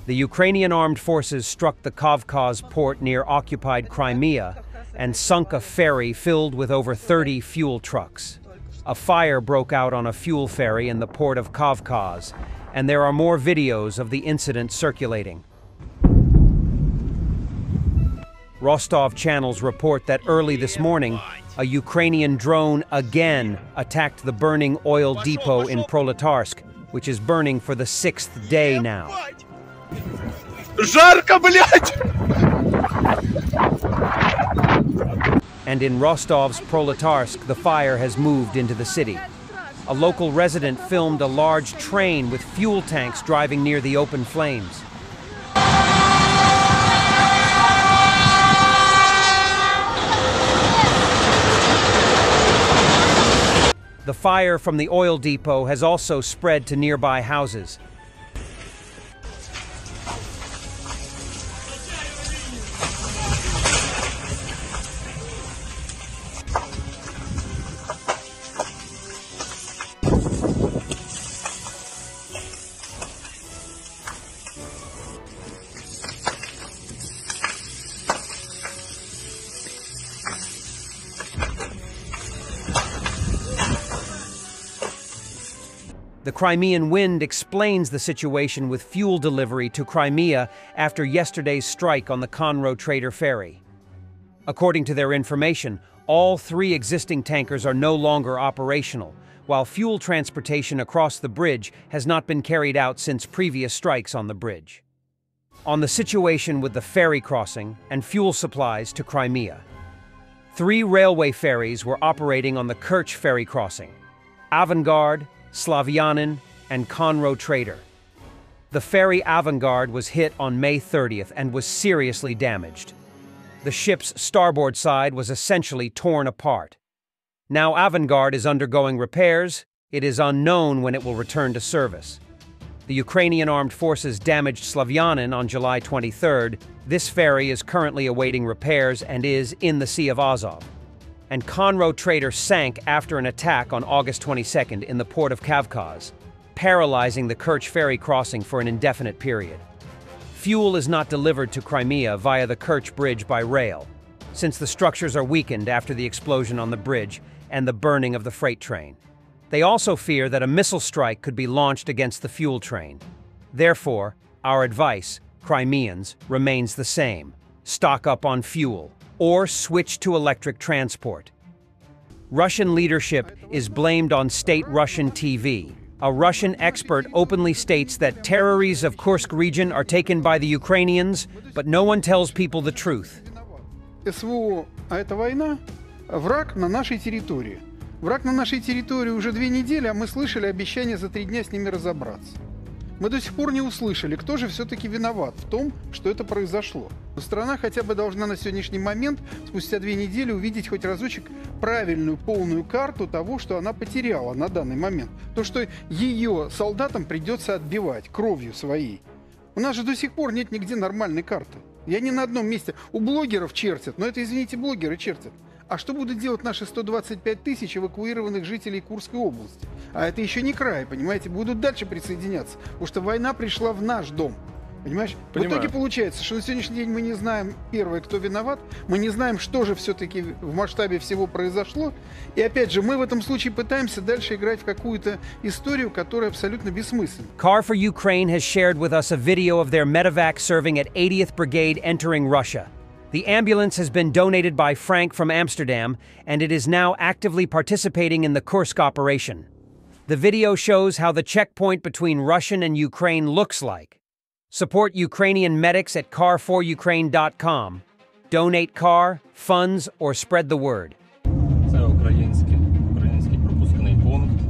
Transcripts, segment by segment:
The Ukrainian armed forces struck the Kavkaz port near occupied Crimea and sunk a ferry filled with over 30 fuel trucks. A fire broke out on a fuel ferry in the port of Kavkaz, and there are more videos of the incident circulating. Rostov channels report that early this morning, a Ukrainian drone again attacked the burning oil depot in Proletarsk, which is burning for the 6th day now. Жарко, блядь! And in Rostov's Proletarsk, the fire has moved into the city. A local resident filmed a large train with fuel tanks driving near the open flames. The fire from the oil depot has also spread to nearby houses. The Crimean Wind explains the situation with fuel delivery to Crimea after yesterday's strike on the Conroe Trader ferry. According to their information, all 3 existing tankers are no longer operational, while fuel transportation across the bridge has not been carried out since previous strikes on the bridge. On the situation with the ferry crossing and fuel supplies to Crimea, 3 railway ferries were operating on the Kerch ferry crossing: Avangard, Slavyanin, and Conroe Trader. The ferry Avangard was hit on May 30th and was seriously damaged. The ship's starboard side was essentially torn apart. Now Avangard is undergoing repairs. It is unknown when it will return to service. The Ukrainian armed forces damaged Slavyanin on July 23rd. This ferry is currently awaiting repairs and is in the Sea of Azov. And Conroe Trader sank after an attack on August 22nd in the port of Kavkaz, paralyzing the Kerch ferry crossing for an indefinite period. Fuel is not delivered to Crimea via the Kerch bridge by rail, since the structures are weakened after the explosion on the bridge and the burning of the freight train. They also fear that a missile strike could be launched against the fuel train. Therefore, our advice, Crimeans, remains the same: stock up on fuel, or switch to electric transport. Russian leadership is blamed on state Russian TV. A Russian expert openly states that territories of Kursk region are taken by the Ukrainians, but no one tells people the truth. СВО, а это война, враг на нашей территории. Враг на нашей территории уже 2 недели, а мы слышали обещание за 3 дня с ними разобраться. Мы до сих пор не услышали, кто же все-таки виноват в том, что это произошло. Но страна хотя бы должна на сегодняшний момент, спустя 2 недели, увидеть хоть разочек правильную, полную карту того, что она потеряла на данный момент. То, что ее солдатам придется отбивать кровью своей. У нас же до сих пор нет нигде нормальной карты. Я ни на одном месте. У блогеров чертят, но это, извините, блогеры чертят. А что будут делать наши 125 тысяч эвакуированных жителей Курской области? А это еще не край, понимаете? Будут дальше присоединяться, потому что война пришла в наш дом. Понимаешь? Понимаю. В итоге получается, что на сегодняшний день мы не знаем, первое, кто виноват, мы не знаем, что же все-таки в масштабе всего произошло. И опять же, мы в этом случае пытаемся дальше играть в какую-то историю, которая абсолютно бессмысленна. Car for Ukraine has shared with us a video of their medevac serving at 80th Brigade entering Russia. The ambulance has been donated by Frank from Amsterdam, and it is now actively participating in the Kursk operation. The video shows how the checkpoint between Russian and Ukraine looks like. Support Ukrainian medics at car4ukraine.com. Donate car, funds, or spread the word. Це український пропускний пункт.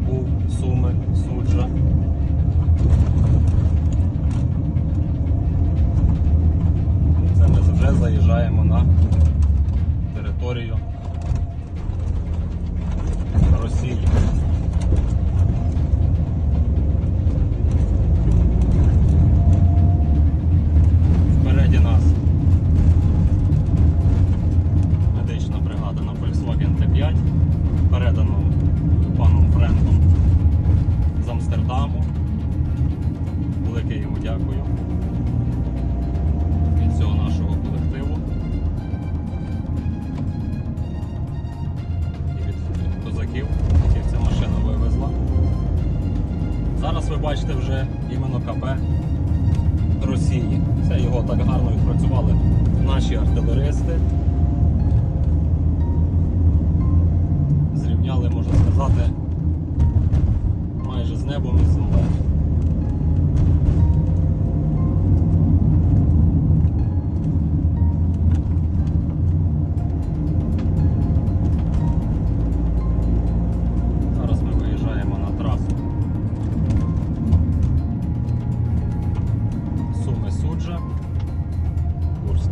Був Суми, Суджа. Це ми вже заїжджаємо на територію Росії. Впереді нас медична бригада на Volkswagen T5, передано паном Френком з Амстердаму. Великий БКП Росії. Це його так гарно відпрацювали наші артилеристи. Зрівняли, можна сказати, майже з небом і з землею. Зараз ми виїжджаємо на трасу Суми-Суджа, Курськ.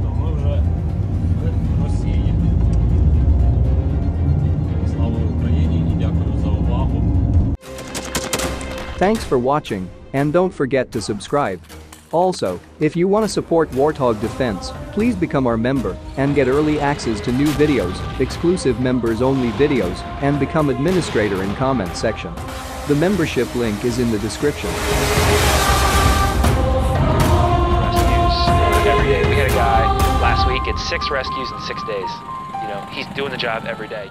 То ми вже в Росії. Слава Україні і дякую за увагу. Thanks for watching, and don't forget to subscribe. Also, if you want to support Warthog Defense, please become our member and get early access to new videos, exclusive members-only videos, and become administrator in comment section. The membership link is in the description. Rescues every day. We had a guy last week, it's 6 rescues in 6 days. You know, he's doing the job every day.